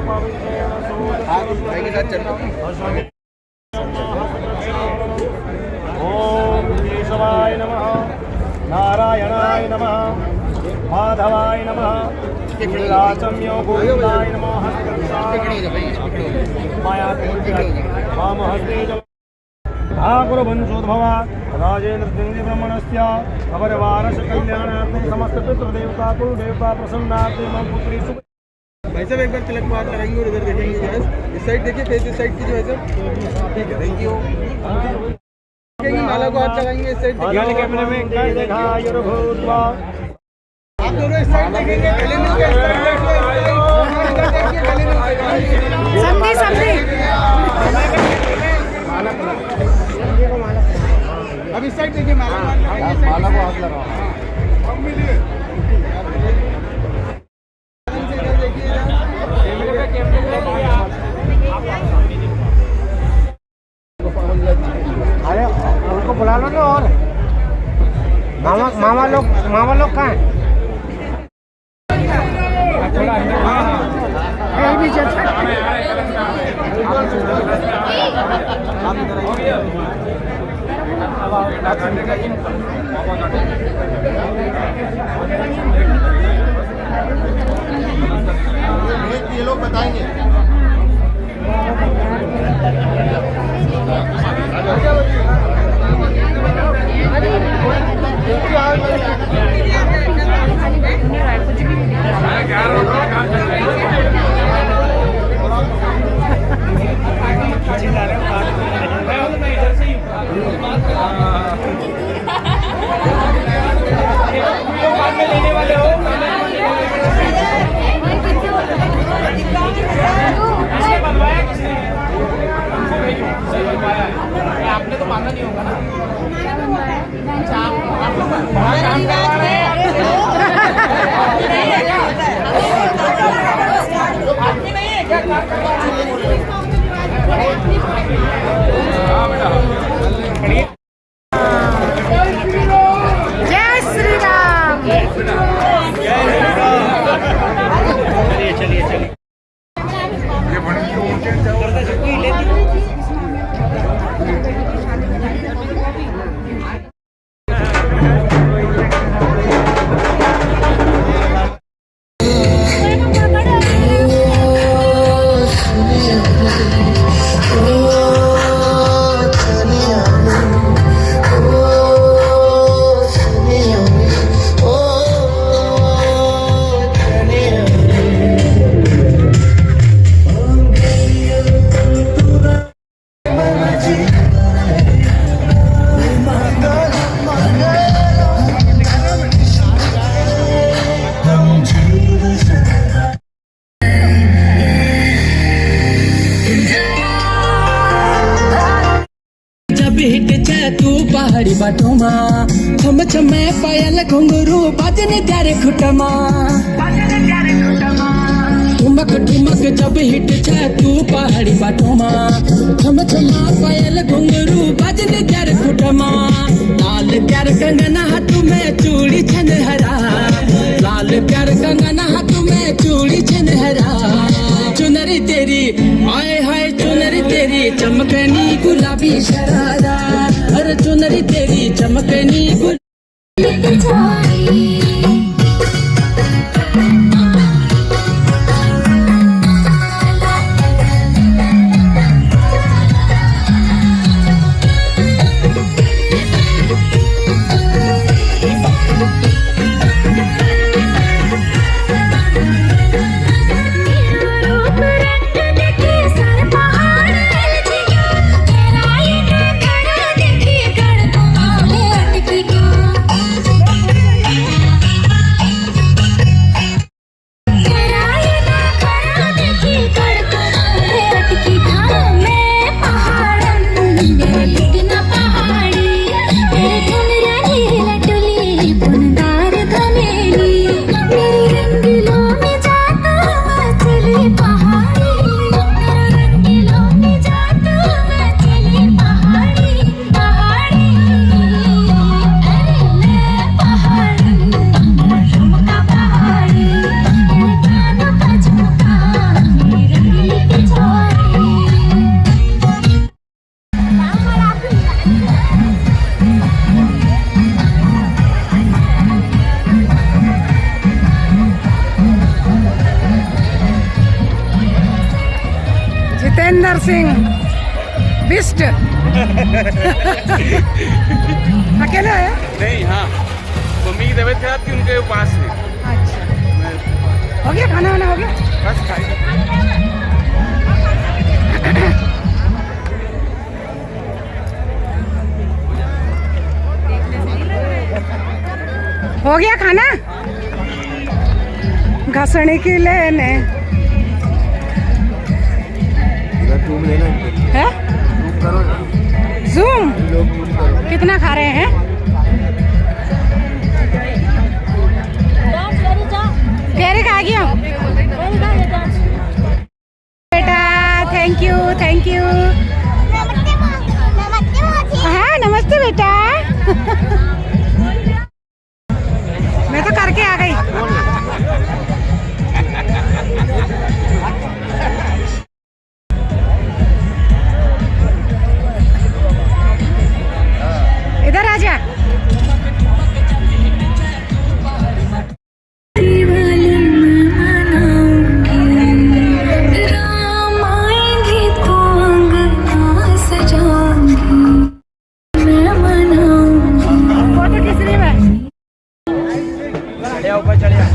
भाई के साथ चल। ओम केशवाय नमः, नारायणाय नमः, माधवाय नमः, नीलाचम्यो गोविंदाय नमः, माया वाम हस्ते ठाकुर वंशोद्भवा राजेंद्र सिंह ब्रह्मणस्य अवरवारस कल्याणार्थं समस्त पितृदेवता कुलदेवता प्रसन्नार्थे मम पुत्री सुख। भाई साहब एक बार तिलक मार लगाएंगे और इधर देखेंगे गाइस। इस साइड देखिए, फेस इस साइड कीजिए भाई साहब। ठीक है, थैंक यू। माला को हाथ लगाएंगे, इस साइड देखिए। कैमरे में क्या देखा योर भूतवा। आप दोनों इस साइड देखेंगे, गले में इस साइड देखिए, गले में समझी समझी। अब इस साइड देखिए, माला माला को हाथ लगाओ। अरे उनको बुला लो ना। और मामा लोग कहाँ हैं? ये लोग बताएंगे। आपने तो माना नहीं होगा ना। आदमी नहीं है क्या? जय श्री राम। चलिए तू पहाड़ी बाटोमा छम छमे पायल घुंघरू बाजने त्यारे खुटमा ठुमक ठुमक जब हिट छे तू पहाड़ी बाटोमा छम छमा पायल घुंघरू बाजने त्यारे खुटमा लाल प्यार कंगना हाथ में चूड़ी छन हरा लाल प्यार कंगना हाथ में चूड़ी छन हरा चुनरी तेरी हाय हाय चुनरी तेरी चमकनी गुलाबी शरारा अरे चुनरी तेरी चमकनी महेंद्र सिंह बिस्ट अकेले है? नहीं, हाँ, मम्मी की तबीयत खराब थी, उनके पास थी। अच्छा, हो गया खाना वाना हो गया? बस खाई। हो गया खाना? घसने की लेने है? जूम कितना खा रहे हैं? कैरी खा गया बेटा। Thank you, thank you. हाँ, नमस्ते बेटा। मैं तो करके आ गई। इधर आ जा। फोटो खींच रही मैं। ऊपर चढ़िया।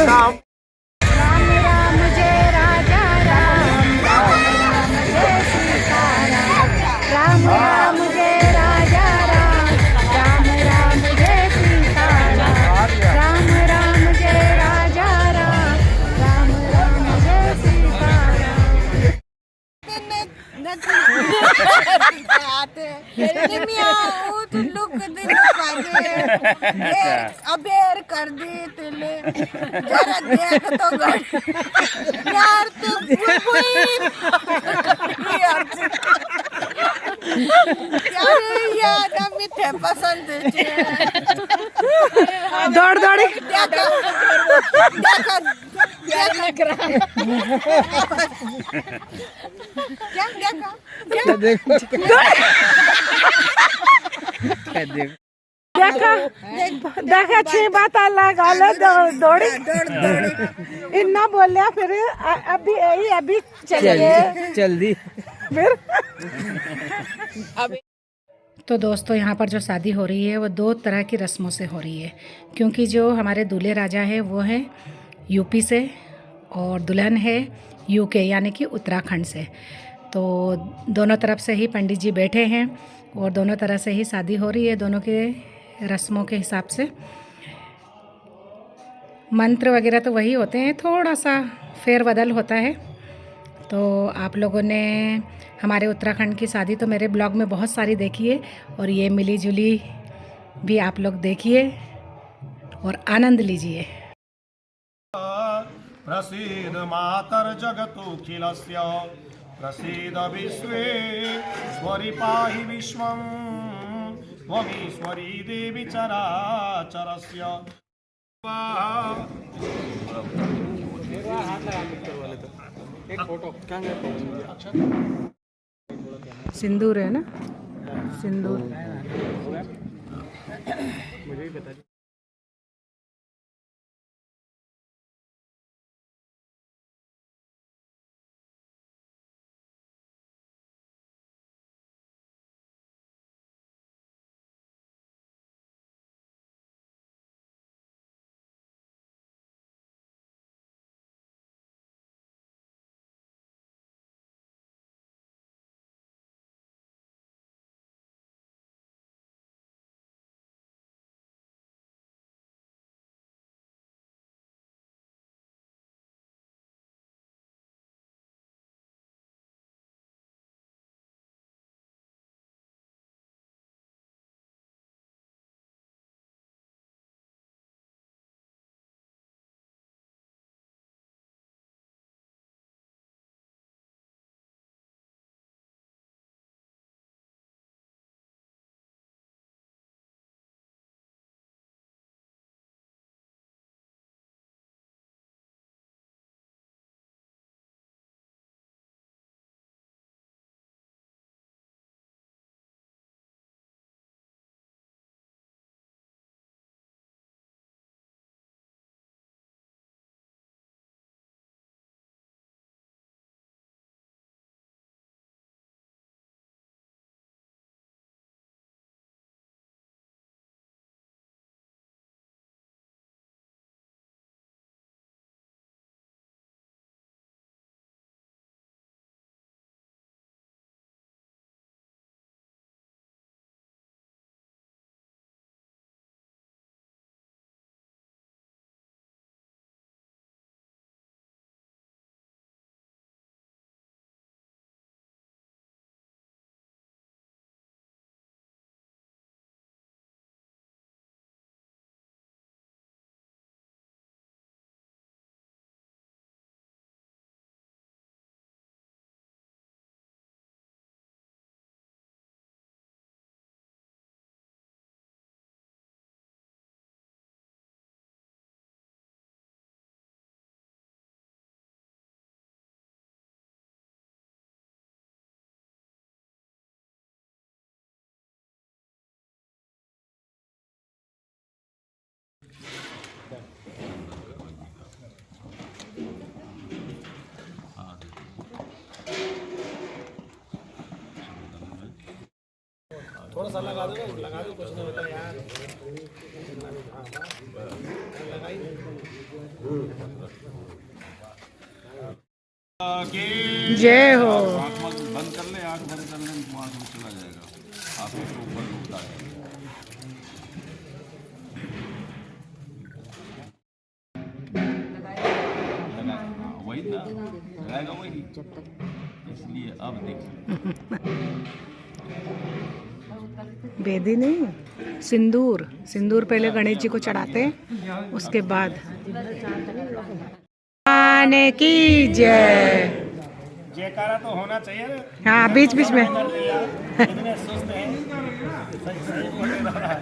राम राम जय राजा राम, राम जय सीता राम, राम जय राजा राम, राम जय सीता राम जय राजा राम, राम जय सीता अबेर कर दी तिले जरा देख तो यार तू यार मीठे पसंद दौड़ दौड़ी क्या देखो देखा देखा अच्छी बात अलग दौड़ी इतना बोलिया फिर अभी चलिए जल्दी फिर। तो दोस्तों यहाँ पर जो शादी हो रही है वो 2 तरह की रस्मों से हो रही है, क्योंकि जो हमारे दूल्हे राजा है वो है यूपी से और दुल्हन है यूके यानी कि उत्तराखंड से। तो दोनों तरफ से ही पंडित जी बैठे हैं और दोनों तरह से ही शादी हो रही है। दोनों के रस्मों के हिसाब से मंत्र वगैरह तो वही होते हैं, थोड़ा सा फेरबदल होता है। तो आप लोगों ने हमारे उत्तराखंड की शादी तो मेरे ब्लॉग में बहुत सारी देखी है और ये मिली जुली भी आप लोग देखिए और आनंद लीजिए। प्रसीद मातर जगतोऽखिलस्य प्रसीद विश्वेश्वरि पाहि विश्वं त्वमीश्वरी देवी चराचरस्य। सिंदूर है ना, सिंदूर। थोड़ा सा लगा दो कुछ नहीं होता यार। जय हो। बंद कर ले, आँख बंद कर ले, वहाँ से चला जाएगा, आप उसको ऊपर उठा है। वही ना लगाएगा वही, इसलिए अब देखिए बेदी नहीं, सिंदूर। सिंदूर पहले गणेश जी को चढ़ाते हैं, उसके बाद आने की जय। जयकारा तो होना चाहिए ना। हाँ बीच बीच में। इतने सुस्त हैं। सही बोल रहा है।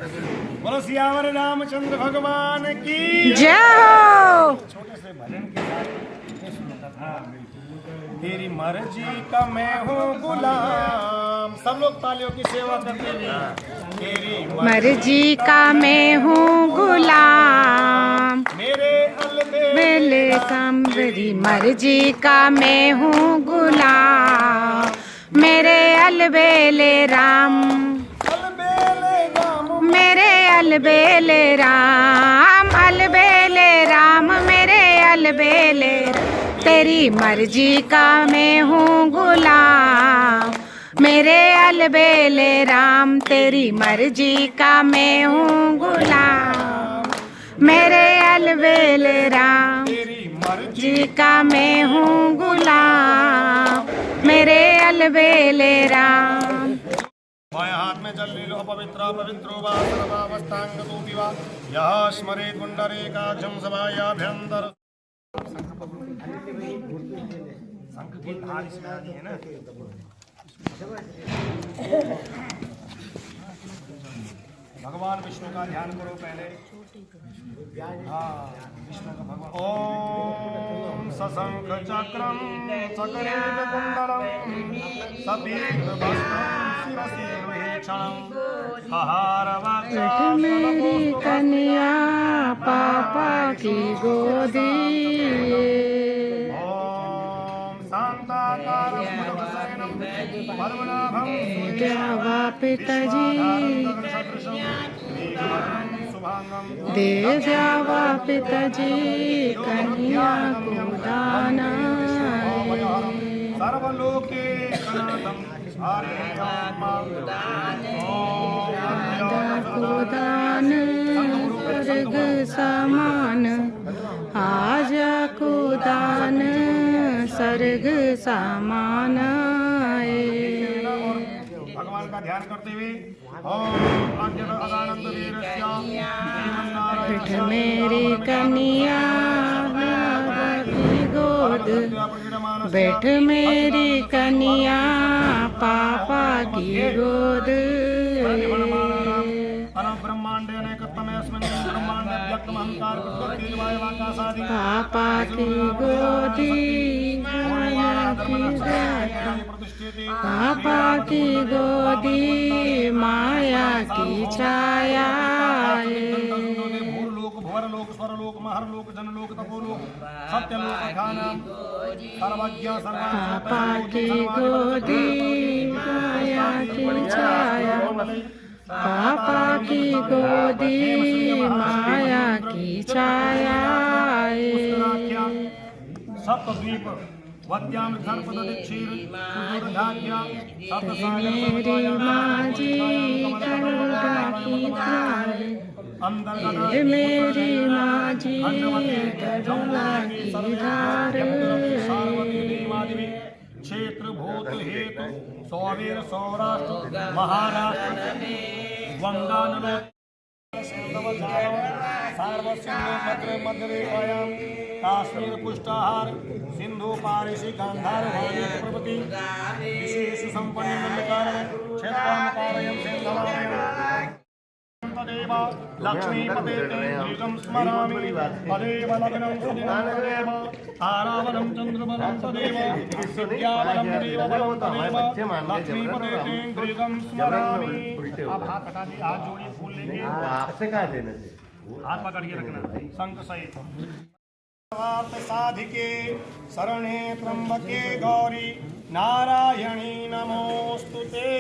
बोलो सियावर रामचंद्र भगवान की जय हो। छोटे से भजन के साथ ये सुनता था। तेरी मर्जी का मैं हूँ गुलाम। सब लोग तालियों की सेवा करते हुए तेरी मर्जी का मैं हूँ गुलाम, मेरे बेले सांबरी। मर्जी का मैं हूँ गुलाम, मेरे अलबेले राम, मेरे अलबेले राम, अलबेले राम, मेरे अलबेले। तेरी मर्जी का मैं हूँ गुलाम, मेरे अलबेले राम। तेरी मर्जी का मैं हूँ गुलाम, मेरे अलबेले राम। मर्जी का मैं हूँ गुलाम, मेरे अलबेले राम। बाएं हाथ में जल ले लो पवित्र पवित्रो वा सर्वावस्थांग तोपि वा यः स्मरेत् पुण्डरीकाक्षं सभायाभ्यंतर। शंख की धार इसमें आनी है ना। भगवान विष्णु का ध्यान करो पहले। हाँ विष्णु का भगवान। ओम सशंख चक्रम सकरेत कुंडलम सपीत भस्मं शिरसि लोहेक्षणं आहार मेरी कन्या पापा की गोदी। ओम शांताकारं शयनं पद्मनाभं देवा पिताजी, दे जावा पिताजी कन्या को दाना। सर्वलोके सनातन को दान स्वर्ग समान, आजा को दान स्वर्ग समान। भगवान का ध्यान करते हुए बैठ मेरी कन्या बाबा की गोद, बैठ मेरी कन्या पापा की गोद। पापा की गोदी माया की गाया, पापा की गोदी माया की छाया। भूलोक भवरलोक स्वरलोक महरलोक जनलोक तपोलोक सत्यलोक खाना सर्वज्ञ पापा की गोदी माया की छाया, पापा की गोदी माया की छाया। सप्तद्वीप वद्याम सर्पदक्षीर सुदुर्धाज्ञा मेरी माँ जी करुणा की धार, मेरी माँ जी करुणा की धार। क्षेत्र भूत हेतु सौवीर सौराष्ट्र महाराष्ट्र वंगानलो मध्यरेखायां काश्मीर पुष्टाहार सिंधु पारिशी गांधार प्रभृति विशेष संपन्न क्षेत्र तदेव लक्ष्मीपते तेजं स्मरामि तदेव लग्नं सुदिनं तदेव ताराबलं चन्द्रबलं तदेव विद्याबलं देवबलं तदेव लक्ष्मीपते तेजं स्मरामि। आप हाथ हटा दिए, हाथ जोड़िए, फूल लेंगे। आपसे कहाँ देना है? हाथ पकड़ के रखना शंख सहित। साधिके शरणे त्र्यंबके गौरी नारायणी नमोस्तुते।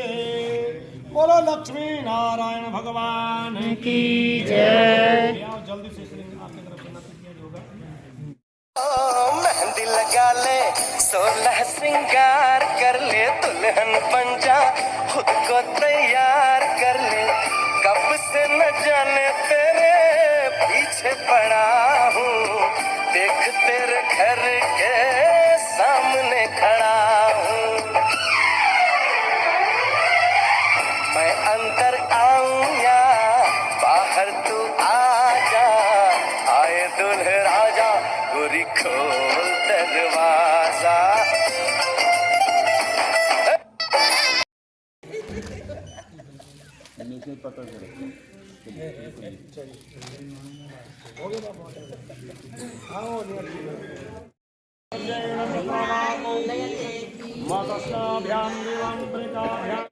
बोलो लक्ष्मी नारायण भगवान की जय। जल्दी से आपकी तरफ से नृत्य किया होगा। मेहंदी लगा ले 16 श्रृंगार कर ले, दुल्हन बन जा खुद को तैयार कर ले। कब से न जाने तेरे पीछे पड़ा हूँ, देख तेरे घर के सामने खड़ा हूँ। मैं अंदर आऊं या बाहर तू आजा, आए दुल्हे राजा गोरी खोल दरवाजा। नहीं पकड़ के रखो। मतस्नाभ्यां दिवं प्रेताभ्यां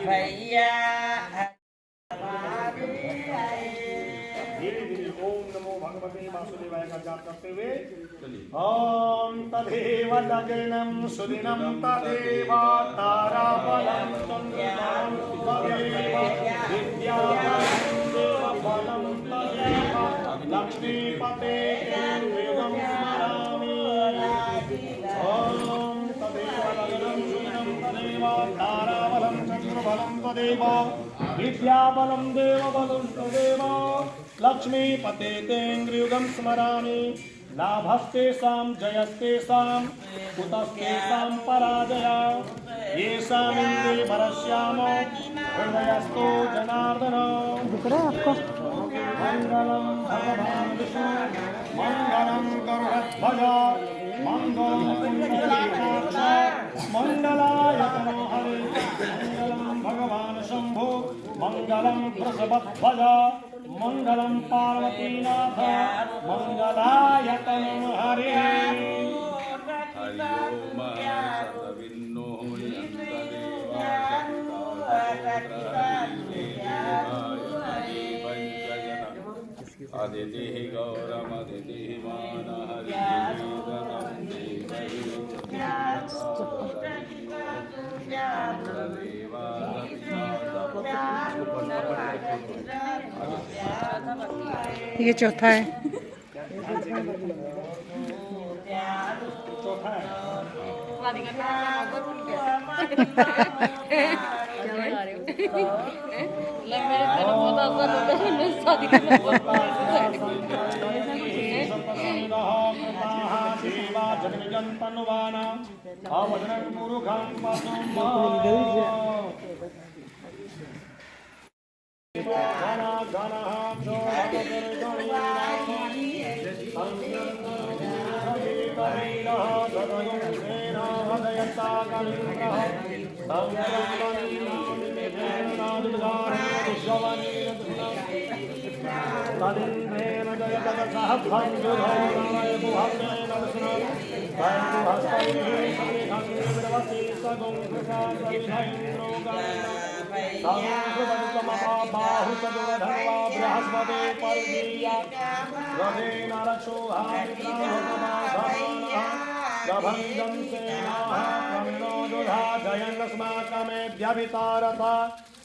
भैया ओम नमो भगवते वासुदेवाय का जाप करते हुए ओम तदेव लग्नं सुदिनं तदेव ताराबलं चन्द्रबलं तदेव विद्याबलं तदेव लक्ष्मीपते युगं स्मरामि ओम तदेव लग्नं सुदिनं तदेव ताराबलं चन्द्रबलं तदेव विद्याबलं देवबलं तदेव लक्ष्मीपते तेन्द्रियुगं स्मरामि लाभस्तेषां जयस्तेषां कुतस्तेषां पराजया येषामिन्द्रे वरश्यामो हृदयस्थो जनार्दन मङ्गलं भगवान् विष्णु मङ्गलं गरुडध्वज मङ्गलं पुण्डरीकाक्ष मङ्गलाय तनो हरे मङ्गलं भगवान् शम्भो मङ्गलं वृषभध्वज मङ्गलं पार्वतीनाथ मङ्गलाय तनो हरे आदिति गौरम आदिति मान ये चौथा है।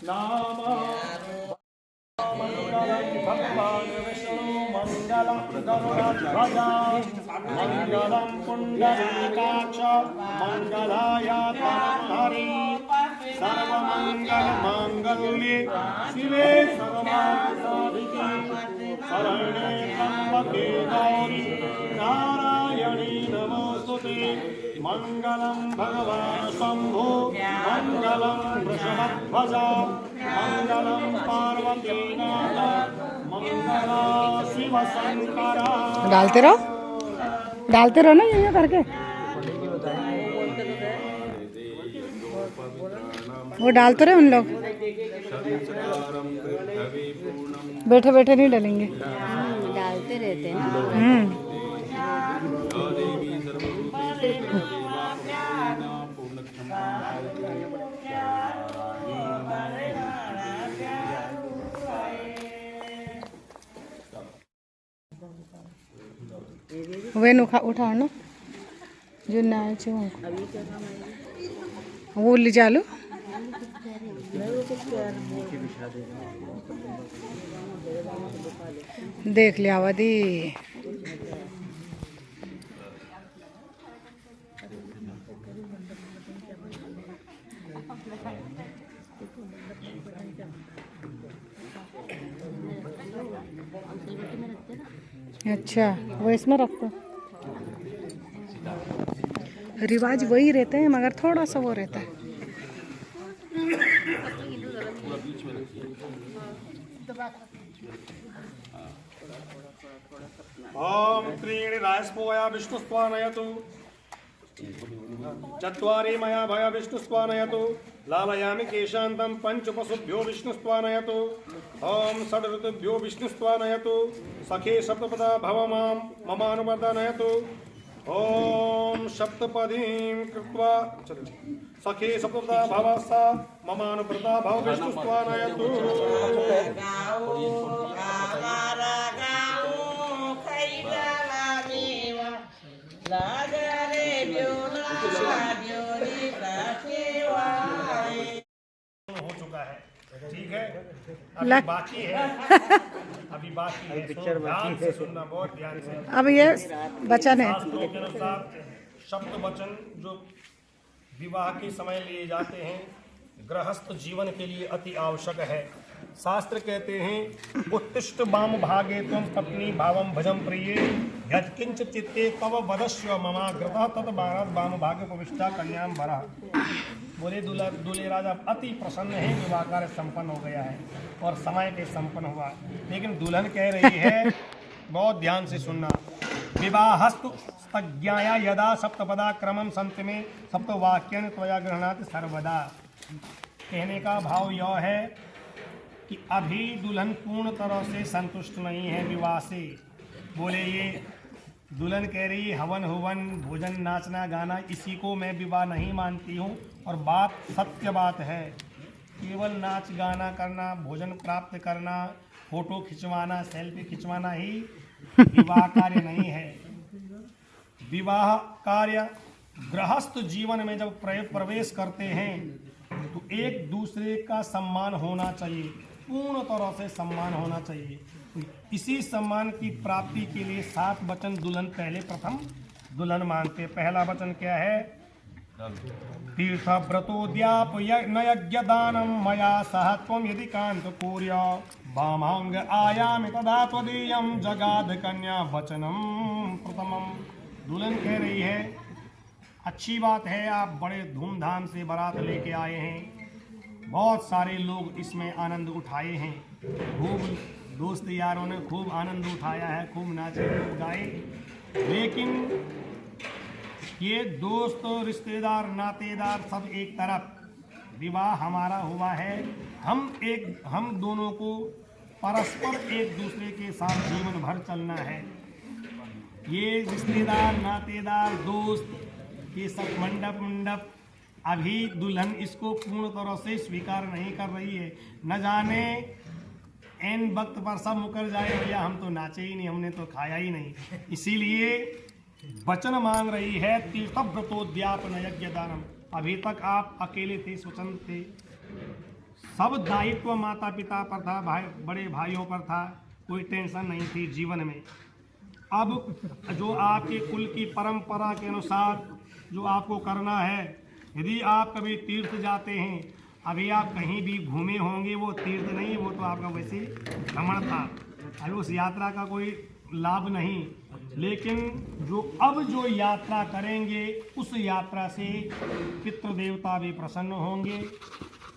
नाम भगवान् विष्णु मङ्गलं गरुडध्वज मङ्गलं पुण्डरीकाक्ष मङ्गलाय तनो हरि सर्वमङ्गलमाङ्गल्ये शिवे सर्वार्थसाधिके शरण्ये त्र्यम्बके गौरी नारायणी नमोस्तुते मङ्गलं भगवान् शम्भो मङ्गलं वृषभध्वज मङ्गलं पार्वतीनाथ मंगला शिव शंकर। डालते रहो ना ये करके। वो डालते रहे उन लोग, बैठे बैठे नहीं डालेंगे, डालते रहते हैं। वेन उठाओ ना जो ना वो ले जा लो। देख लिया वदी। अच्छा, वो इसमें रखते हैं। रिवाज वही रहते हैं मगर थोड़ा सा वो रहता है। ओम त्रीणि राजस्पोया विष्णुस्त्वानयतु चत्वारि मया भय विष्णुस्त्वानयतु लालयामि केशान्तं पंचपशुभ्यो विष्णुस्त्वानयतु ओम षड् ऋतुभ्यो विष्णुस्त्वानयतु सखे सप्तपदा भव मां ममानुवर्धनयतु ओम सप्तपदीं कृत्वा सखे सप्तपदा भव सा ममानुव्रता भव विष्णुस्त्वानयतु हो चुका है। ठीक है, अभी बाकी है, अभी बाकी है। ध्यान से सुनना, बहुत ध्यान से। अब ये वचन है। शास्त्रों के अनुसार शब्द वचन जो विवाह के समय लिए जाते हैं, गृहस्थ जीवन के लिए अति आवश्यक है। शास्त्र कहते हैं उत्तिष्ठ वाम भागे त्वं पत्नी भावम भजम प्रिये यत्किंच चित्ते तव वदस्व ममाग्रतः तत् वाम भागे उपविष्टा कन्याम वरः। बोले दूल्हे राजा अति प्रसन्न है, विवाह कार्य संपन्न हो गया है और समय पे संपन्न हुआ। लेकिन दुल्हन कह रही है, बहुत ध्यान से सुनना, विवाहस्तु स्तज्ञाया यदा सप्तपदा क्रमम संत में सप्तवाक्यन त्वया गृह्णाति सर्वदा। कहने का भाव यह है कि अभी दुल्हन पूर्ण तरह से संतुष्ट नहीं है विवाह से। बोले ये दुल्हन कह रही हवन हुवन भोजन नाचना गाना, इसी को मैं विवाह नहीं मानती हूँ। और बात सत्य बात है, केवल नाच गाना करना, भोजन प्राप्त करना, फोटो खिंचवाना, सेल्फी खिंचवाना ही विवाह कार्य नहीं है। विवाह कार्य गृहस्थ जीवन में जब प्रवेश करते हैं तो एक दूसरे का सम्मान होना चाहिए, पूर्ण तरह से सम्मान होना चाहिए। इसी सम्मान की प्राप्ति के लिए 7 वचन दुल्हन पहले प्रथम दुल्हन मानते। पहला वचन क्या है? तीर्थ व्रतोद्याप यज्ञ दानम मया सह त्वं यदि कांत कोर्य वामांग आयामि तदा त्वदीयं जगाद कन्या वचनम प्रथमम। दुल्हन कह रही है, अच्छी बात है, आप बड़े धूमधाम से बारात लेके आए हैं, बहुत सारे लोग इसमें आनंद उठाए हैं, खूब दोस्त यारों ने खूब आनंद उठाया है, खूब नाचे खूब गाए। लेकिन ये दोस्त रिश्तेदार नातेदार सब एक तरफ, विवाह हमारा हुआ है, हम दोनों को परस्पर एक दूसरे के साथ जीवन भर चलना है। ये रिश्तेदार नातेदार दोस्त ये सब मंडप अभी दुल्हन इसको पूर्ण तरह से स्वीकार नहीं कर रही है। न जाने एन वक्त पर सब मुकर जाए, भैया हम तो नाचे ही नहीं, हमने तो खाया ही नहीं। इसीलिए वचन मांग रही है, तीर्थ व्रतोद्यापन यज्ञ दानम। अभी तक आप अकेले थे, स्वतंत्र थे, सब दायित्व माता पिता पर था, बड़े भाइयों पर था, कोई टेंशन नहीं थी जीवन में। अब जो आपके कुल की परंपरा के अनुसार जो आपको करना है, यदि आप कभी तीर्थ जाते हैं, अभी आप कहीं भी घूमे होंगे, वो तीर्थ नहीं, वो तो आपका वैसे भ्रमण था, अभी उस यात्रा का कोई लाभ नहीं। लेकिन जो यात्रा करेंगे, उस यात्रा से पितृ देवता भी प्रसन्न होंगे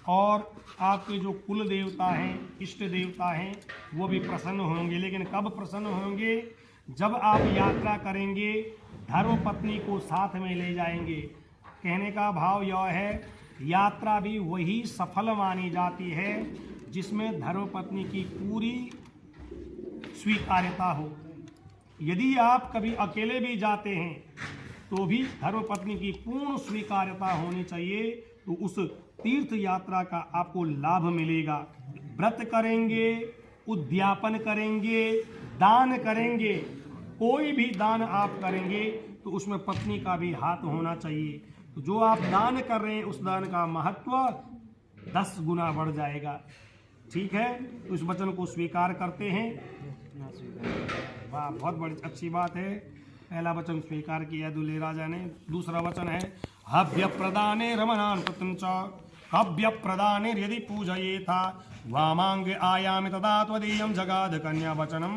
और आपके जो कुल देवता हैं, इष्ट देवता हैं, वो भी प्रसन्न होंगे। लेकिन कब प्रसन्न होंगे? जब आप यात्रा करेंगे, धर्मपत्नी को साथ में ले जाएंगे। कहने का भाव यह है, यात्रा भी वही सफल मानी जाती है जिसमें धर्मपत्नी की पूरी स्वीकार्यता हो। यदि आप कभी अकेले भी जाते हैं तो भी धर्मपत्नी की पूर्ण स्वीकार्यता होनी चाहिए, तो उस तीर्थ यात्रा का आपको लाभ मिलेगा। व्रत करेंगे, उद्यापन करेंगे, दान करेंगे, कोई भी दान आप करेंगे तो उसमें पत्नी का भी हाथ होना चाहिए। तो जो आप दान कर रहे हैं उस दान का महत्व 10 गुना बढ़ जाएगा। ठीक है, तो इस वचन को स्वीकार करते हैं। वाह, बहुत बड़ी अच्छी बात है। पहला वचन स्वीकार किया दूल्हे राजा ने। दूसरा वचन है हव्य प्रदाने रमणान प्रतंच हव्य प्रदाने यदि पूजये था वामांग आयामि तदा त्वदीयं जगाद कन्या वचनम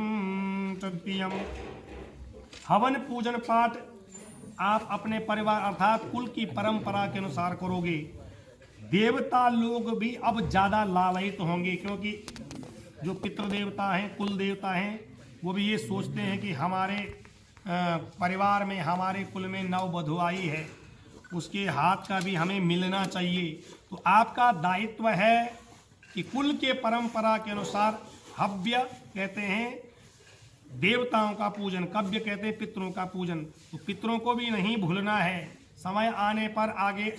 तृतीयम। हवन पूजन पाठ आप अपने परिवार अर्थात कुल की परंपरा के अनुसार करोगे। देवता लोग भी अब ज़्यादा लालयित होंगे, क्योंकि जो पितृदेवता हैं, कुल देवता हैं, वो भी ये सोचते हैं कि हमारे परिवार में, हमारे कुल में नववधू आई है, उसके हाथ का भी हमें मिलना चाहिए। तो आपका दायित्व है कि कुल के परंपरा के अनुसार हव्य कहते हैं देवताओं का पूजन, कव्य कहते हैं पितरों का पूजन। तो पितरों को भी नहीं भूलना है। समय आने पर आगे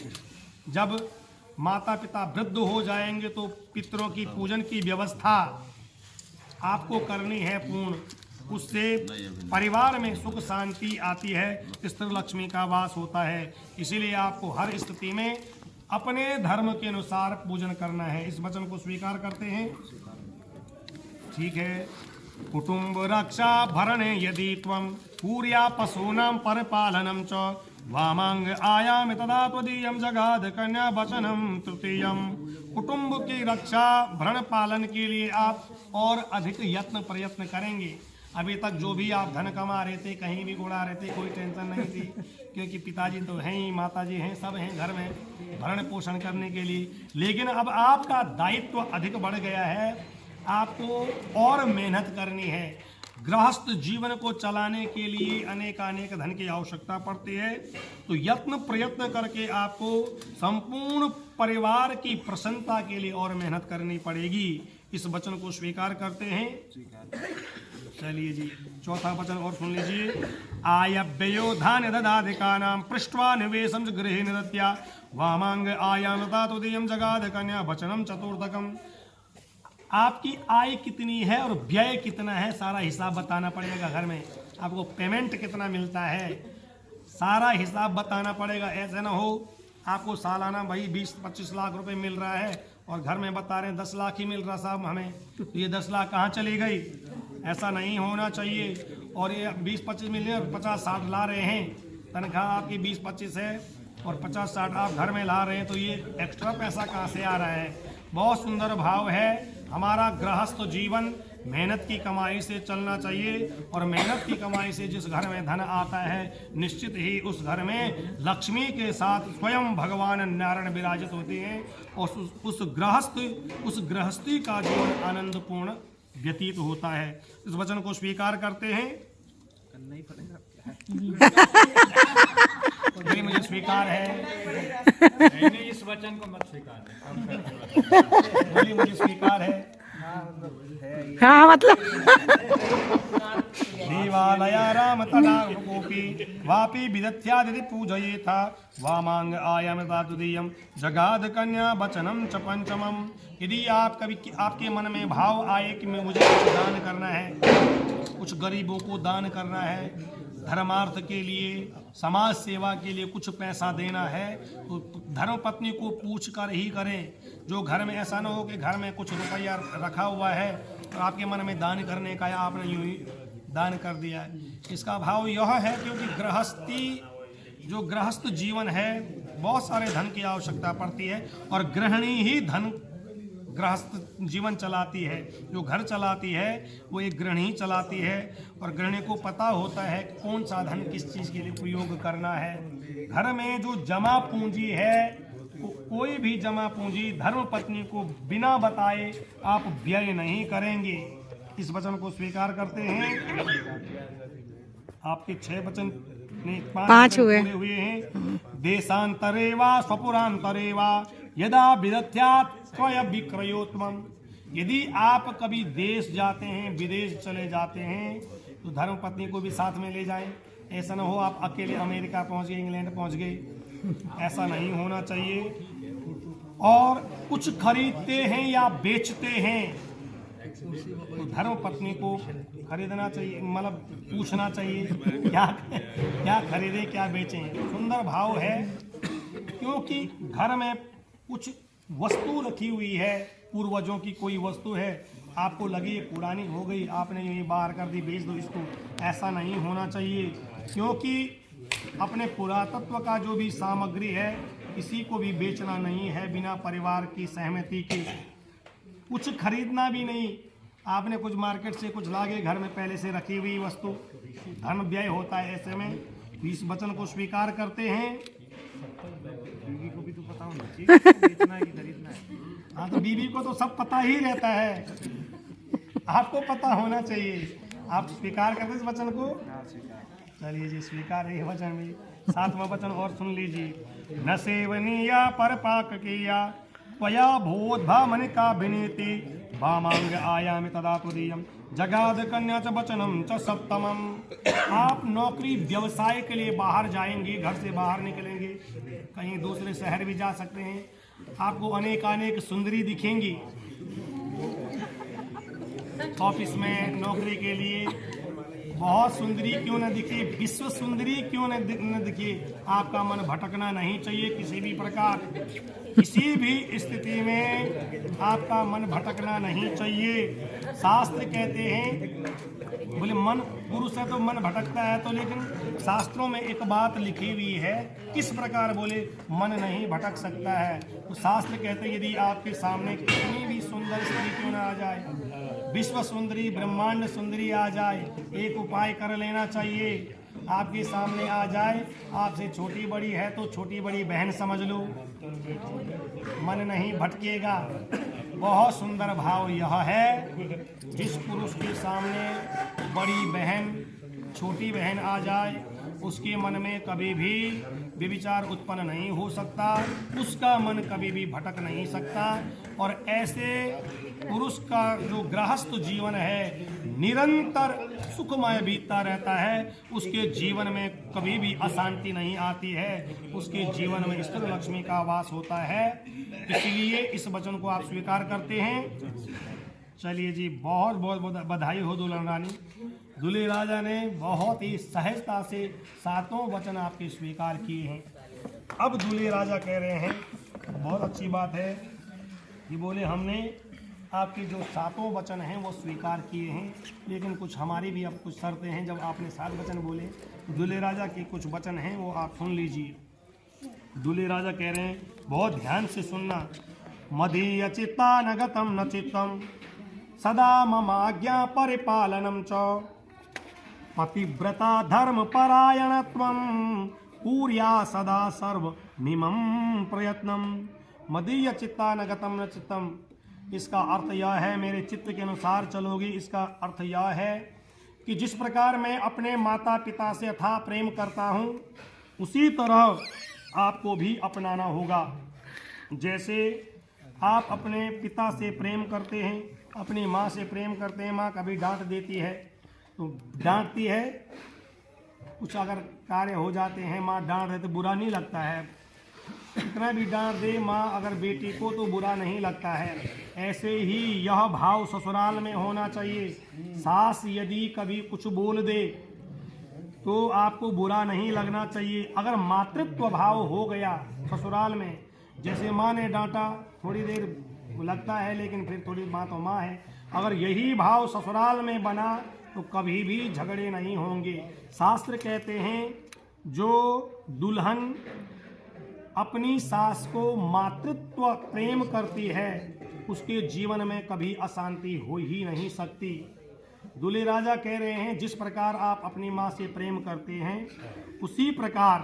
जब माता पिता वृद्ध हो जाएंगे तो पितरों की पूजन की व्यवस्था आपको करनी है पूर्ण। उससे परिवार में सुख शांति आती है, स्त्री लक्ष्मी का वास होता है। इसीलिए आपको हर स्थिति में अपने धर्म के अनुसार पूजन करना है। इस वचन को स्वीकार करते हैं। ठीक है। कुटुंब रक्षा भरणे यदि त्वं पूर्या पशूनां परिपालनं च वामांग आयामि तदा त्वदीयं जगाद कन्या वचनम तृतीयम। कुटुंब की रक्षा भरण पालन के लिए आप और अधिक यत्न प्रयत्न करेंगे। अभी तक जो भी आप धन कमा रहे थे, कहीं भी उड़ा रहे थे, कोई टेंशन नहीं थी, क्योंकि पिताजी तो हैं ही, माताजी हैं, सब हैं घर में भरण पोषण करने के लिए। लेकिन अब आपका दायित्व अधिक बढ़ गया है, आपको और मेहनत करनी है। गृहस्थ जीवन को चलाने के लिए अनेकानेक धन की आवश्यकता पड़ती है। तो यत्न प्रयत्न करके आपको संपूर्ण परिवार की प्रसन्नता के लिए और मेहनत करनी पड़ेगी। इस वचन को स्वीकार करते हैं। चलिए जी, चौथा वचन और सुन लीजिए। आयव्ययो धान्य ददाधिकानां पृष्ट्वा निवेशं गृहे निदत्या वामांग आयामता तुदीयं जगाद कन्या वचनम चतुर्थकम। आपकी आय कितनी है और व्यय कितना है, सारा हिसाब बताना पड़ेगा। घर में आपको पेमेंट कितना मिलता है, सारा हिसाब बताना पड़ेगा। ऐसे ना हो आपको सालाना भाई 20-25 लाख रुपए मिल रहा है और घर में बता रहे हैं 10 लाख ही मिल रहा साहब हमें, तो ये 10 लाख कहाँ चली गई? ऐसा नहीं होना चाहिए। और ये 20-25 मिल रहे और 50-60 ला रहे हैं, तनख्वाह आपकी 20-25 है और 50-60 आप घर में ला रहे हैं, तो ये एक्स्ट्रा पैसा कहाँ से आ रहा है? बहुत सुंदर भाव है। हमारा गृहस्थ जीवन मेहनत की कमाई से चलना चाहिए, और मेहनत की कमाई से जिस घर में धन आता है निश्चित ही उस घर में लक्ष्मी के साथ स्वयं भगवान नारायण विराजित होते हैं, और उस गृहस्थी का जीवन आनंदपूर्ण व्यतीत होता है। इस वचन को स्वीकार करते हैं। नहीं, मुझे स्वीकार है। नहीं, इस वचन को मत स्वीकार। बोलिए, मुझे स्वीकार है। हाँ मतलब देवालया राम तदा गोपी वापी विदत्यादि पूजये था वामांग आयाम तातुदीयम जगाद कन्या वचनम च पंचमम। यदि आप कभी आपके मन में भाव आए कि मुझे कुछ दान करना है, कुछ गरीबों को दान करना है, धर्मार्थ के लिए, समाज सेवा के लिए कुछ पैसा देना है, तो धर्मपत्नी को पूछ कर ही करें। जो घर में ऐसा ना हो कि घर में कुछ रुपया रखा हुआ है और आपके मन में दान करने का या आपने यूं ही दान कर दिया है। इसका भाव यह है क्योंकि जो गृहस्थ जीवन है बहुत सारे धन की आवश्यकता पड़ती है, और गृहिणी ही धन गृहस्थ जीवन चलाती है। जो घर चलाती है वो एक गृहिणी चलाती है, और गृहिणी को पता होता है कौन सा धन किस चीज़ के लिए उपयोग करना है। घर में जो जमा पूंजी है, कोई भी जमा पूंजी धर्म पत्नी को बिना बताए आप व्यय नहीं करेंगे। इस वचन को स्वीकार करते हैं। आपके 6 वचन नहीं 5 हुए हैं। देशांतरे वा स्वपुरांतरे वा यदा विदत्यात् स्वय विक्रयोत्तमम्। यदि आप कभी देश जाते हैं, विदेश चले जाते हैं, तो धर्म पत्नी को भी साथ में ले जाएं। ऐसा ना हो आप अकेले अमेरिका पहुंच गए, इंग्लैंड पहुंच गए, ऐसा नहीं होना चाहिए। और कुछ खरीदते हैं या बेचते हैं तो धर्म पत्नी को खरीदना चाहिए, मतलब पूछना चाहिए क्या खरीदे क्या बेचें। सुंदर भाव है। क्योंकि घर में कुछ वस्तु रखी हुई है, पूर्वजों की कोई वस्तु है, आपको लगी ये पुरानी हो गई, आपने ये बाहर कर दी, बेच दो इसको, ऐसा नहीं होना चाहिए। क्योंकि अपने पुरातत्व का जो भी सामग्री है किसी को भी बेचना नहीं है बिना परिवार की सहमति के, कुछ खरीदना भी नहीं। आपने कुछ मार्केट से कुछ लागे, घर में पहले से रखी हुई वस्तु, धन व्यय होता है। ऐसे में इस वचन को स्वीकार करते हैं। बीवी को भी तो पता होना चाहिए बेचना है कि खरीदना है। हाँ, तो बीवी को तो सब पता ही रहता है, आपको पता होना चाहिए। आप स्वीकार करते इस वचन को? चलिए जी, स्वीकार है वचन भी। 7वां वचन और सुन लीजिए। न सेवनीया पर पाक किया त्वया भूद्भा मन का विनीति वामांग आयामि तदा तुदीयम जगाद कन्या च वचनम च सप्तमम। आप नौकरी व्यवसाय के लिए बाहर जाएंगे, घर से बाहर निकलेंगे, कहीं दूसरे शहर भी जा सकते हैं, आपको अनेक सुंदरी दिखेंगी। ऑफिस में नौकरी के लिए बहुत सुंदरी क्यों न दिखे, विश्व सुंदरी क्यों न दिखे, आपका मन भटकना नहीं चाहिए किसी भी प्रकार। किसी भी स्थिति में आपका मन भटकना नहीं चाहिए। शास्त्र कहते हैं, बोले मन पुरुष है तो मन भटकता है, तो लेकिन शास्त्रों में एक बात लिखी हुई है, किस प्रकार बोले मन नहीं भटक सकता है। तो शास्त्र कहते हैं यदि आपके सामने कितनी भी सुंदर स्त्री क्यों ना आ जाए, विश्व सुंदरी ब्रह्मांड सुंदरी आ जाए, एक उपाय कर लेना चाहिए। आपके सामने आ जाए, आपसे छोटी बड़ी है तो छोटी बड़ी बहन समझ लो, मन नहीं भटकेगा। बहुत सुंदर भाव यह है, जिस पुरुष के सामने बड़ी बहन छोटी बहन आ जाए उसके मन में कभी भी व्यभिचार उत्पन्न नहीं हो सकता, उसका मन कभी भी भटक नहीं सकता। और ऐसे पुरुष का जो गृहस्थ जीवन है निरंतर सुखमय बीतता रहता है, उसके जीवन में कभी भी अशांति नहीं आती है, उसके जीवन में स्थिर लक्ष्मी का वास होता है। इसलिए इस वचन को आप स्वीकार करते हैं। चलिए जी, बहुत बहुत बधाई हो दुल्हन रानी। दूल्हे राजा ने बहुत ही सहजता से 7 वचन आपके स्वीकार किए हैं। अब दूल्हे राजा कह रहे हैं, बहुत अच्छी बात है कि बोले हमने आपके जो 7 वचन हैं वो स्वीकार किए हैं, लेकिन कुछ हमारी भी अब कुछ शर्तें हैं। जब आपने 7 वचन बोले, दूल्हे राजा के कुछ वचन हैं वो आप सुन लीजिए। दूल्हे राजा कह रहे हैं, बहुत ध्यान से सुनना। मदीय चित्ता न गतम न चित्तम सदा मम आज्ञा परिपालनम च पतिव्रता धर्म परायणत्वम पूर्या सदा सर्व मिमम प्रयत्नम। मदीय चित्ता न गतम न चित्तम, इसका अर्थ यह है मेरे चित्त के अनुसार चलोगी। इसका अर्थ यह है कि जिस प्रकार मैं अपने माता पिता से अथाह प्रेम करता हूँ, उसी तरह आपको भी अपनाना होगा। जैसे आप अपने पिता से प्रेम करते हैं, अपनी माँ से प्रेम करते हैं, माँ कभी डांट देती है तो डांटती है, कुछ अगर कार्य हो जाते हैं माँ डांट रहे तो बुरा नहीं लगता है, कितना भी डांट दे माँ अगर बेटी को तो बुरा नहीं लगता है। ऐसे ही यह भाव ससुराल में होना चाहिए। सास यदि कभी कुछ बोल दे तो आपको बुरा नहीं लगना चाहिए। अगर मातृत्व भाव हो गया ससुराल में, जैसे माँ ने डांटा, थोड़ी देर लगता है लेकिन फिर थोड़ी माँ तो माँ है, अगर यही भाव ससुराल में बना तो कभी भी झगड़े नहीं होंगे। शास्त्र कहते हैं जो दुल्हन अपनी सास को मातृत्व प्रेम करती है उसके जीवन में कभी अशांति हो ही नहीं सकती। दूल्हे राजा कह रहे हैं जिस प्रकार आप अपनी माँ से प्रेम करते हैं उसी प्रकार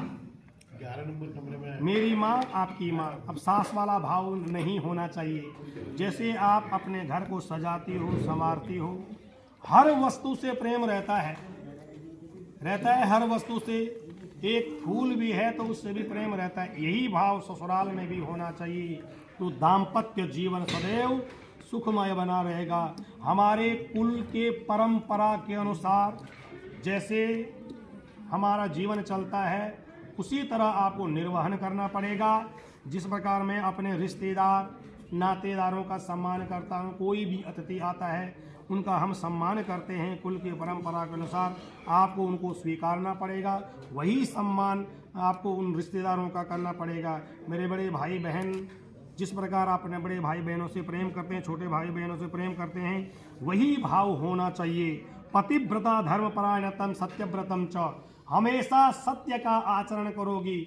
मेरी माँ आपकी माँ। अब सास वाला भाव नहीं होना चाहिए। जैसे आप अपने घर को सजाती हो, संवारती हो, हर वस्तु से प्रेम रहता है हर वस्तु से। एक फूल भी है तो उससे भी प्रेम रहता है। यही भाव ससुराल में भी होना चाहिए, तो दाम्पत्य जीवन सदैव सुखमय बना रहेगा। हमारे कुल के परंपरा के अनुसार जैसे हमारा जीवन चलता है उसी तरह आपको निर्वहन करना पड़ेगा। जिस प्रकार मैं अपने रिश्तेदार नातेदारों का सम्मान करता हूँ, कोई भी अतिथि आता है उनका हम सम्मान करते हैं, कुल की परंपरा के अनुसार आपको उनको स्वीकारना पड़ेगा। वही सम्मान आपको उन रिश्तेदारों का करना पड़ेगा। मेरे बड़े भाई बहन, जिस प्रकार आप अपने बड़े भाई बहनों से प्रेम करते हैं, छोटे भाई बहनों से प्रेम करते हैं, वही भाव होना चाहिए। पतिव्रता धर्मपरायणतम सत्यव्रतम च, हमेशा सत्य का आचरण करोगी,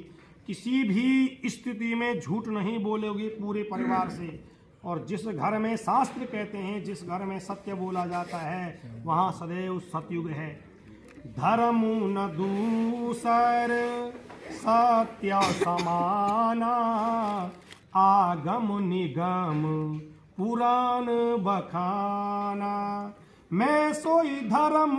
किसी भी स्थिति में झूठ नहीं बोलोगी पूरे परिवार से। और जिस घर में शास्त्र कहते हैं, जिस घर में सत्य बोला जाता है, वहाँ सदैव सतयुग है। धर्म न दूसर सत्य समाना, आगम निगम पुराण बखाना। मैं सोई धर्म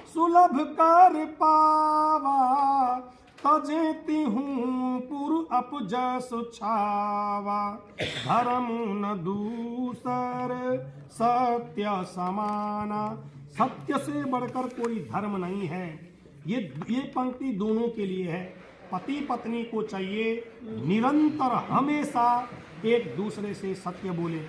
सुलभ कर पावा, तजेती हूँ पुर अपजस छावा। धर्म न दूसर सत्य समाना, सत्य से बढ़कर कोई धर्म नहीं है। ये पंक्ति दोनों के लिए है। पति पत्नी को चाहिए निरंतर हमेशा एक दूसरे से सत्य बोले।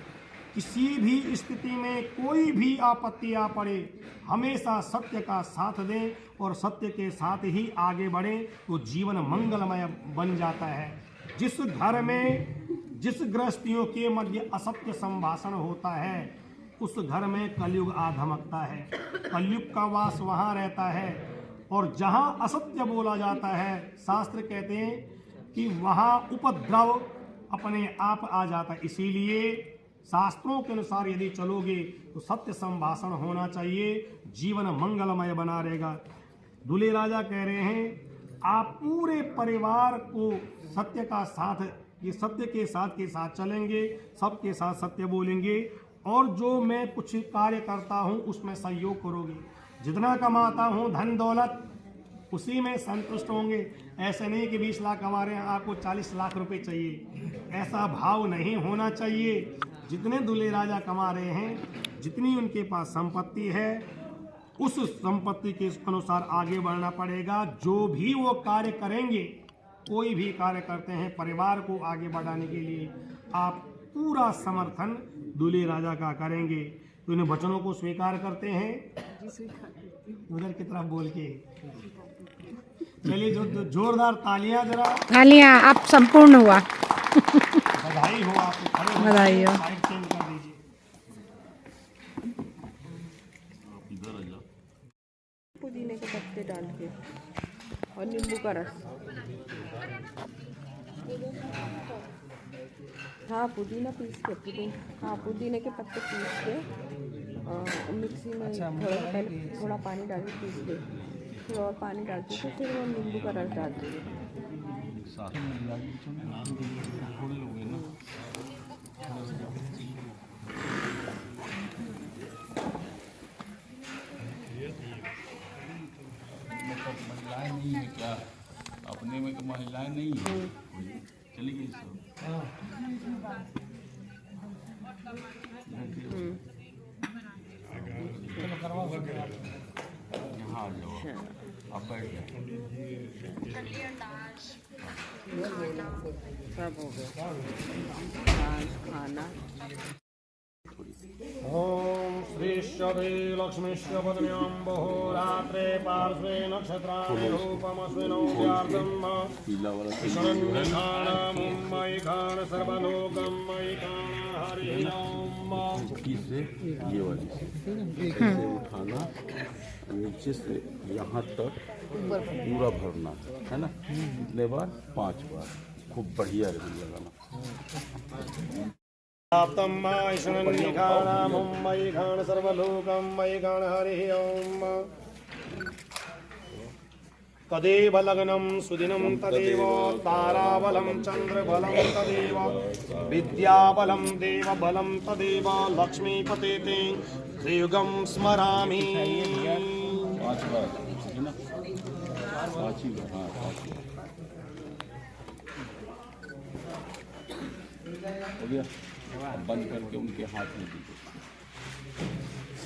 किसी भी स्थिति में कोई भी आपत्ति आ पड़े, हमेशा सत्य का साथ दें और सत्य के साथ ही आगे बढ़े, तो जीवन मंगलमय बन जाता है। जिस घर में जिस गृहस्थियों के मध्य असत्य संभाषण होता है, उस घर में कलयुग आ धमकता है। कलयुग का वास वहाँ रहता है। और जहाँ असत्य बोला जाता है, शास्त्र कहते हैं कि वहाँ उपद्रव अपने आप आ जाता है। इसीलिए शास्त्रों के अनुसार यदि चलोगे तो सत्य संभाषण होना चाहिए, जीवन मंगलमय बना रहेगा। दूल्हे राजा कह रहे हैं, आप पूरे परिवार को सत्य का साथ, ये सत्य के साथ चलेंगे, सबके साथ सत्य बोलेंगे, और जो मैं कुछ कार्य करता हूँ उसमें सहयोग करोगे। जितना कमाता हूँ धन दौलत, उसी में संतुष्ट होंगे। ऐसे नहीं कि 20 लाख कमा रहे हैं, आपको 40 लाख रुपए चाहिए, ऐसा भाव नहीं होना चाहिए। जितने दूल्हे राजा कमा रहे हैं, जितनी उनके पास संपत्ति है, उस संपत्ति के अनुसार आगे बढ़ना पड़ेगा। जो भी वो कार्य करेंगे, कोई भी कार्य करते हैं परिवार को आगे बढ़ाने के लिए, आप पूरा समर्थन दूल्हे राजा का करेंगे। तो इन वचनों को स्वीकार करते हैं। उधर की तरफ बोल के चलिए, जो जोरदार तालियां, जरा तालियां, आप संपूर्ण हुआ। बधाई हो आपको, बधाई हो। साइड चेंज कर दीजिए। पुदीने के पत्ते डाल के और नींबू का रस। हाँ, पुदीना पीस के, पुदीने के पत्ते पीस के मिक्सी में थोड़ा पानी डाल के पीस के, फिर और पानी डालते थे, फिर वो नींबू का रस डालते थे। महिलाएं नहीं है क्या? अपने में तो महिलाएं नहीं है, चली गई सब। यहाँ आ जाओ, आप बैठ जाओ। सब हो गया खाना। ओम श्री श्री लक्ष्मीश्च पत्न्यां बहुरात्रे पार्श्वे नक्षत्राणि रूपमस्मिनो व्यार्तम् ईश्वरन्निखाणमुम्मयिखाण सर्वलोकमयिखाण हरिः ओम। से ये वाली से उठाना, नीचे से यहाँ तक पूरा भरना है ना। कितने बार? 5 बार। खूब बढ़िया लगाना। ईश्वरन्निखाणमुम्मयिखाण सर्वलोकमयिखाण हरिः ओम। तदेव लग्नं सुदिनं तदेव ताराबलं चंद्रबलं तदेव विद्याबलं देवबलं तदेव लक्ष्मीपते ते त्रियुगं स्मरामि। 5 बार है ना, 5 ही बार। हाँ, 5 बार हो गया। अब बंद करके उनके हाथ में दीजिए।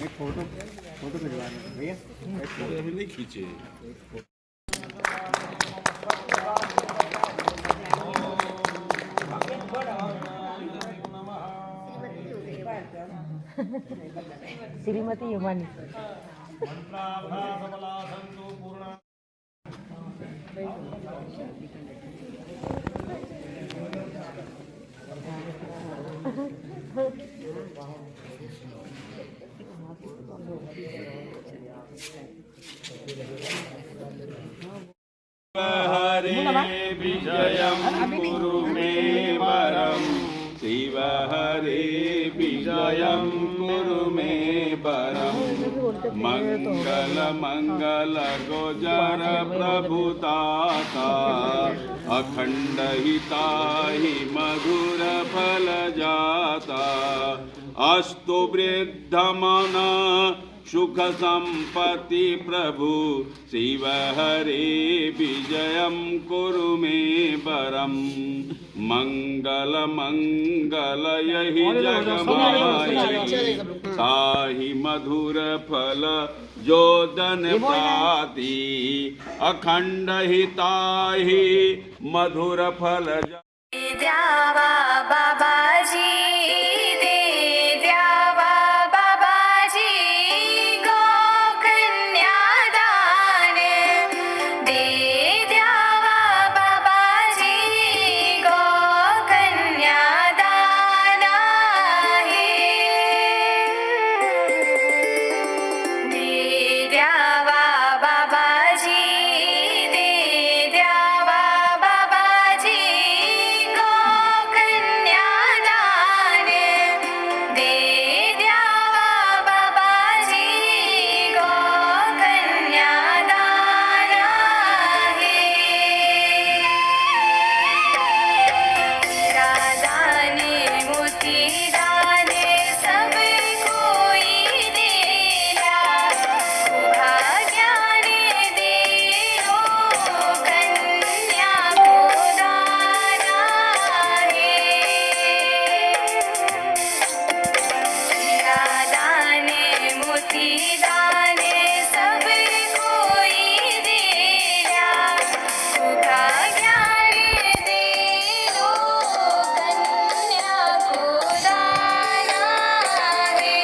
एक फोटो खिंचवाना भैया, फोटो अभी नहीं खींचे। श्रीमती युवानी मंत्राभ्यासफला सन्तु पूर्णा हरे विजयं कुरु मे वरं शिव हरे विजयं कुरु मे वरं मंगल मंगल गोचर प्रभुदाता अखंड हिताहि मधुर फल जाता अस्तु वृद्धमना सुख संपत्ति प्रभु शिव हरे विजयं कुरु मे वरं मंगल मंगल यही जग माहि ताहि मधुर फल जोदन प्राति अखंड हिताहि मधुर फल द्यावा बाबाजी दे द्यावा बाबाजी गोकन्यादान दे द्यावा बाबाजी गोकन्यादान आहे दे द्यावा बाबाजी दे द्यावा बाबाजी गोकन्यादान दे द्यावा बाबाजी गोकन्यादान आहे राधाने मोती दाने सब कोई देला भाग्याने देलो कन्या को दाना है राधाने मोती दाने सब कोई देला भाग्याने देलो कन्या को दाना है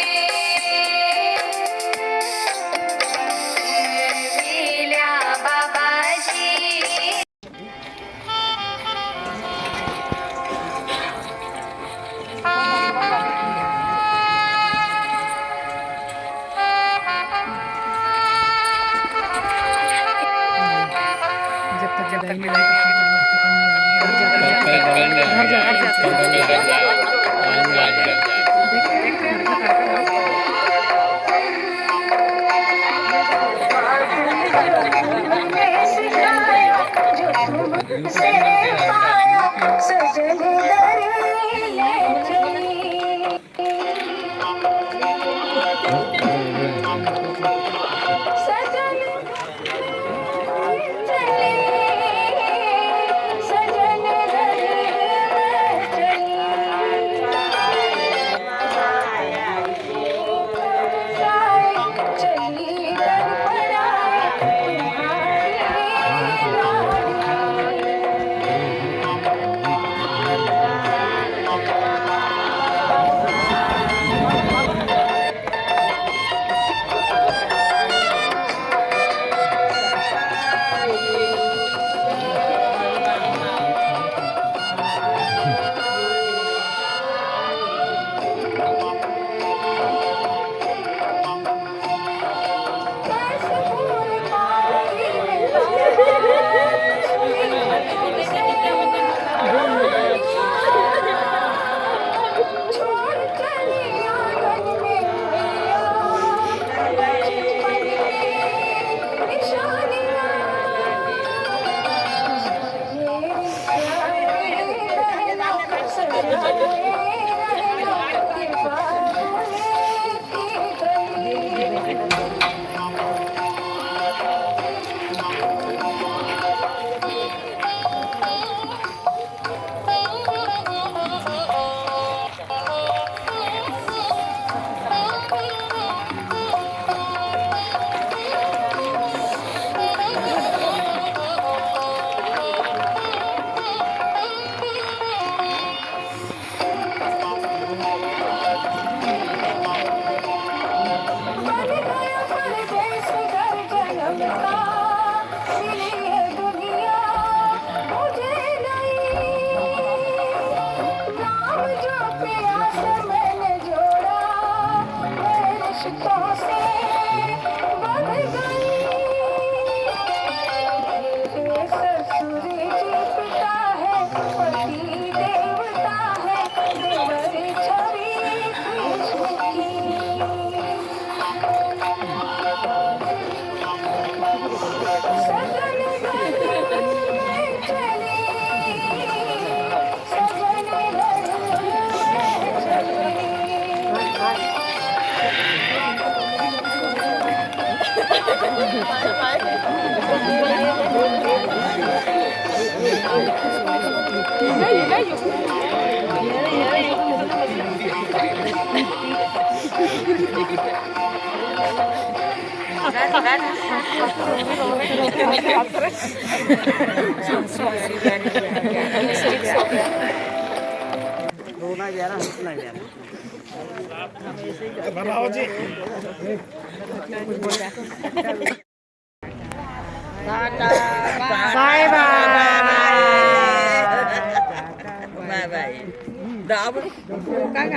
वेल्या बाबाजी जब तक जब तक मिला घर बाय बाय काय